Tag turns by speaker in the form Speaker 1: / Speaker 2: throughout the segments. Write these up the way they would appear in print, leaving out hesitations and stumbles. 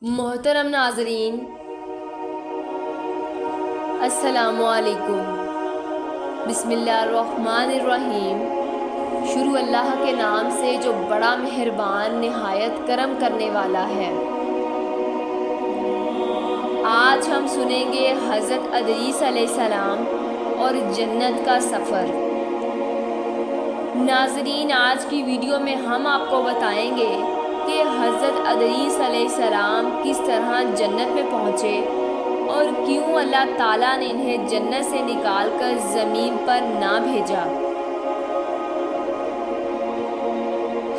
Speaker 1: محترم ناظرین، السلام علیکم۔ بسم اللہ الرحمن الرحیم۔ شروع اللہ کے نام سے جو بڑا مہربان نہایت کرم کرنے والا ہے۔ آج ہم سنیں گے حضرت ادریس علیہ السلام اور جنت کا سفر۔ ناظرین، آج کی ویڈیو میں ہم آپ کو بتائیں گے کہ حضرت ادریس علیہ السلام کس طرح جنت میں پہنچے اور کیوں اللہ تعالیٰ نے انہیں جنت سے نکال کر زمین پر نہ بھیجا۔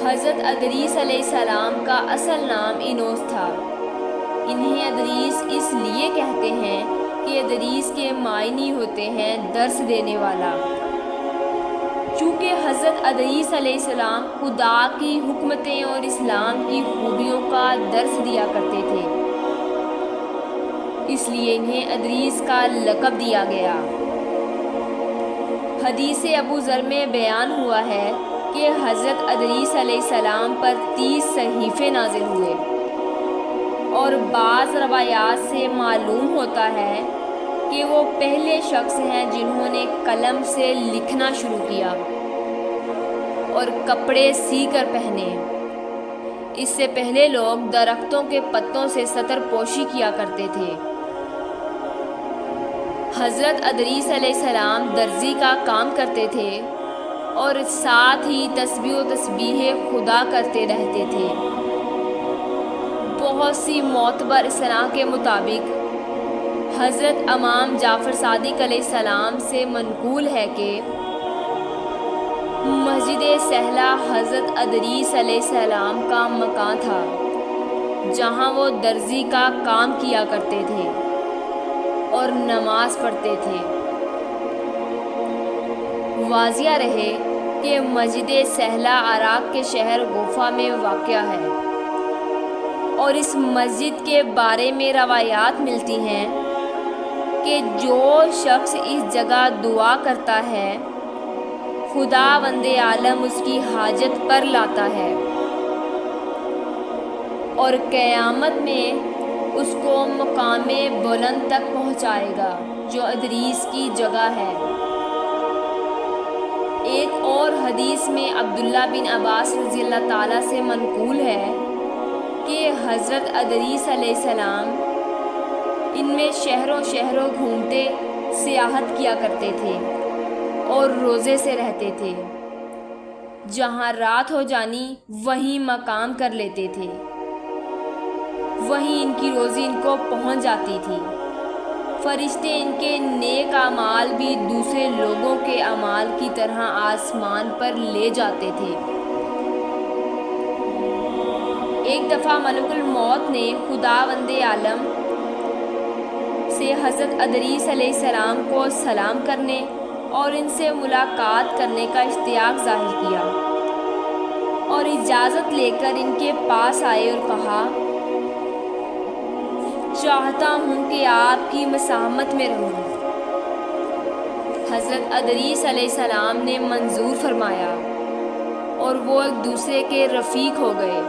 Speaker 1: حضرت ادریس علیہ السلام کا اصل نام اینوس تھا۔ انہیں ادریس اس لیے کہتے ہیں کہ ادریس کے معنی ہوتے ہیں درس دینے والا۔ چونکہ حضرت ادریس علیہ السلام خدا کی حکمتیں اور اسلام کی خوبیوں کا درس دیا کرتے تھے، اس لیے انہیں ادریس کا لقب دیا گیا۔ حدیث ابو ذر میں بیان ہوا ہے کہ حضرت ادریس علیہ السلام پر 30 صحیفے نازل ہوئے، اور بعض روایات سے معلوم ہوتا ہے کہ وہ پہلے شخص ہیں جنہوں نے قلم سے لکھنا شروع کیا اور کپڑے سی کر پہنے۔ اس سے پہلے لوگ درختوں کے پتوں سے سطر پوشی کیا کرتے تھے۔ حضرت ادریس علیہ السلام درزی کا کام کرتے تھے اور ساتھ ہی تسبیح و تسبیح خدا کرتے رہتے تھے۔ بہت سی معتبر اصطلاح کے مطابق حضرت امام جعفر صادق علیہ السلام سے منقول ہے کہ مسجد سہلہ حضرت ادریس علیہ السلام کا مکان تھا، جہاں وہ درزی کا کام کیا کرتے تھے اور نماز پڑھتے تھے۔ واضح رہے کہ مسجد سہلہ عراق کے شہر کوفہ میں واقع ہے، اور اس مسجد کے بارے میں روایات ملتی ہیں کہ جو شخص اس جگہ دعا کرتا ہے خداوند عالم اس کی حاجت پر لاتا ہے، اور قیامت میں اس کو مقام بلند تک پہنچائے گا جو ادریس کی جگہ ہے۔ ایک اور حدیث میں عبداللہ بن عباس رضی اللہ تعالیٰ سے منقول ہے کہ حضرت ادریس علیہ السلام ان میں شہروں گھومتے سیاحت کیا کرتے تھے اور روزے سے رہتے تھے۔ جہاں رات ہو جانی وہیں مقام کر لیتے تھے، وہیں ان کی روزی ان کو پہنچ جاتی تھی۔ فرشتے ان کے نیک اعمال بھی دوسرے لوگوں کے اعمال کی طرح آسمان پر لے جاتے تھے۔ ایک دفعہ ملک الموت نے خداوند عالم سے حضرت ادریس علیہ السلام کو سلام کرنے اور ان سے ملاقات کرنے کا اشتیاق ظاہر کیا، اور اجازت لے کر ان کے پاس آئے اور کہا، چاہتا ہوں کہ آپ کی مزاحمت میں رہوں۔ حضرت ادریس علیہ السلام نے منظور فرمایا اور وہ ایک دوسرے کے رفیق ہو گئے،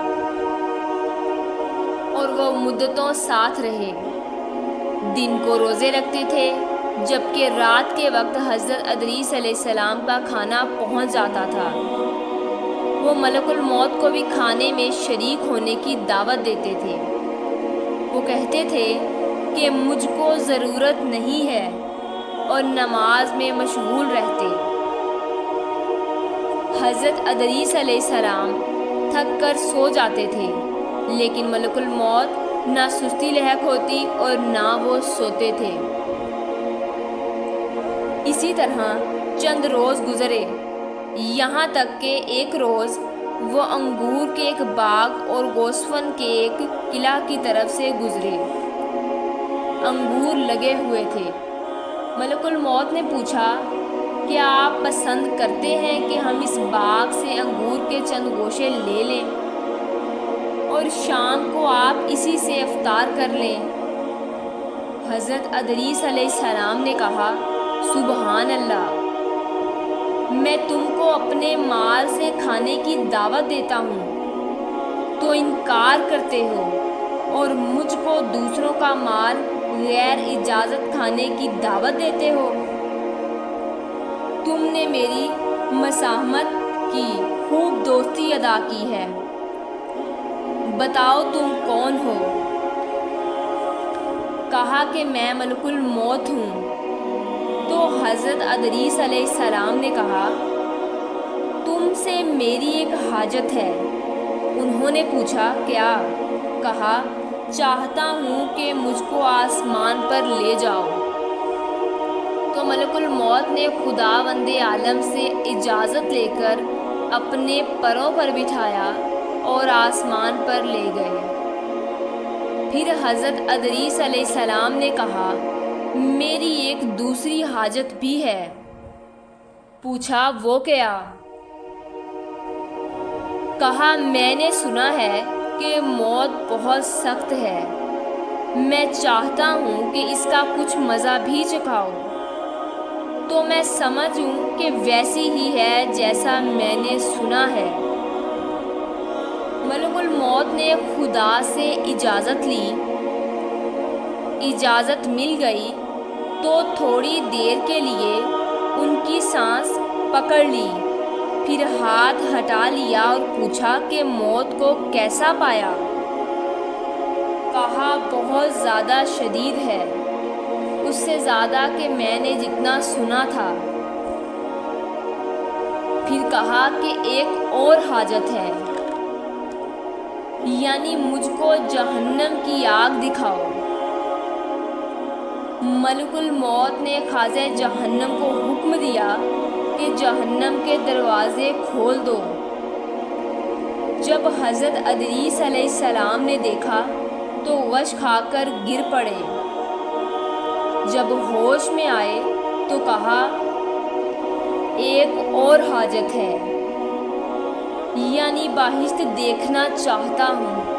Speaker 1: اور وہ مدتوں ساتھ رہے۔ دن کو روزے رکھتے تھے، جبکہ رات کے وقت حضرت ادریس علیہ السلام کا کھانا پہنچ جاتا تھا۔ وہ ملک الموت کو بھی کھانے میں شریک ہونے کی دعوت دیتے تھے۔ وہ کہتے تھے کہ مجھ کو ضرورت نہیں ہے، اور نماز میں مشغول رہتے۔ حضرت ادریس علیہ السلام تھک کر سو جاتے تھے، لیکن ملک الموت نہ سستی لاحق ہوتی اور نہ وہ سوتے تھے۔ اسی طرح چند روز گزرے، یہاں تک کہ ایک روز وہ انگور کے ایک باغ اور گوسفن کے ایک قلعہ کی طرف سے گزرے۔ انگور لگے ہوئے تھے۔ ملک الموت نے پوچھا، کیا آپ پسند کرتے ہیں کہ ہم اس باغ سے انگور کے چند گوشے لے لیں اور شام کو آپ اسی سے افطار کر لیں؟ حضرت ادریس علیہ السلام نے کہا، سبحان اللہ، میں تم کو اپنے مال سے کھانے کی دعوت دیتا ہوں تو انکار کرتے ہو، اور مجھ تو دوسروں کا مال غیر اجازت کھانے کی دعوت دیتے ہو؟ تم نے میری مزاحمت کی، خوب دوستی ادا کی ہے، بتاؤ تم کون ہو؟ کہا کہ میں ملک الموت ہوں۔ تو حضرت ادریس علیہ السلام نے کہا تم سے میری ایک حاجت ہے۔ انہوں نے پوچھا کیا؟ کہا چاہتا ہوں کہ مجھ کو آسمان پر لے جاؤ۔ تو ملک الموت نے خداوند عالم سے اجازت لے کر اپنے پروں پر بٹھایا اور آسمان پر لے گئے۔ پھر حضرت ادریس علیہ السلام نے کہا میری ایک دوسری حاجت بھی ہے۔ پوچھا وہ کیا؟ کہا میں نے سنا ہے کہ موت بہت سخت ہے، میں چاہتا ہوں کہ اس کا کچھ مزہ بھی چکھاؤ، تو میں سمجھوں کہ ویسی ہی ہے جیسا میں نے سنا ہے۔ ملک الموت نے خدا سے اجازت لی، اجازت مل گئی تو تھوڑی دیر کے لیے ان کی سانس پکڑ لی، پھر ہاتھ ہٹا لیا اور پوچھا کہ موت کو کیسا پایا؟ کہا بہت زیادہ شدید ہے، اس سے زیادہ کہ میں نے جتنا سنا تھا۔ پھر کہا کہ ایک اور حاجت ہے، یعنی مجھ کو جہنم کی آگ دکھاؤ۔ ملک الموت نے خازن جہنم کو حکم دیا کہ جہنم کے دروازے کھول دو۔ جب حضرت ادریس علیہ السلام نے دیکھا تو وش کھا کر گر پڑے۔ جب ہوش میں آئے تو کہا ایک اور حاجت ہے، یعنی بہشت دیکھنا چاہتا ہوں۔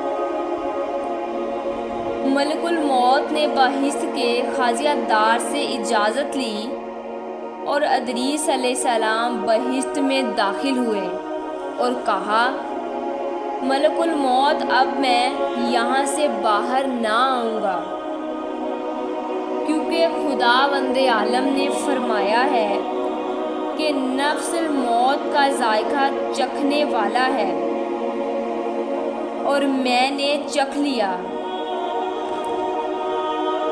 Speaker 1: ملک الموت نے بہشت کے خازیہ دار سے اجازت لی اور ادریس علیہ السلام بہشت میں داخل ہوئے اور کہا ملک الموت اب میں یہاں سے باہر نہ آؤں گا، کیونکہ خداوند عالم نے فرمایا ہے کہ نفس الموت کا ذائقہ چکھنے والا ہے، اور میں نے چکھ لیا،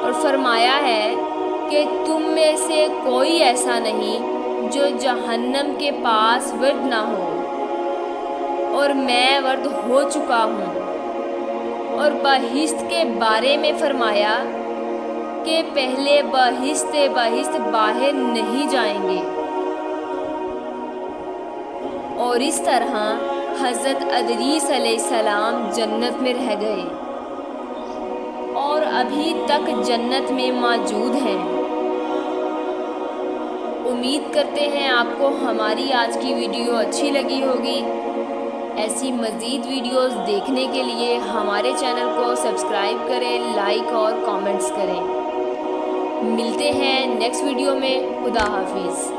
Speaker 1: اور فرمایا ہے کہ تم میں سے کوئی ایسا نہیں جو جہنم کے پاس ورد نہ ہو، اور میں ورد ہو چکا ہوں۔ اور بہشت کے بارے میں فرمایا کہ پہلے بہشت باہر نہیں جائیں گے۔ اور اس طرح حضرت ادریس علیہ السلام جنت میں رہ گئے اور ابھی تک جنت میں موجود ہیں۔ امید کرتے ہیں آپ کو ہماری آج کی ویڈیو اچھی لگی ہوگی۔ ایسی مزید ویڈیوز دیکھنے کے لیے ہمارے چینل کو سبسکرائب کریں، لائک اور کامنٹس کریں۔ ملتے ہیں نیکسٹ ویڈیو میں۔ خدا حافظ۔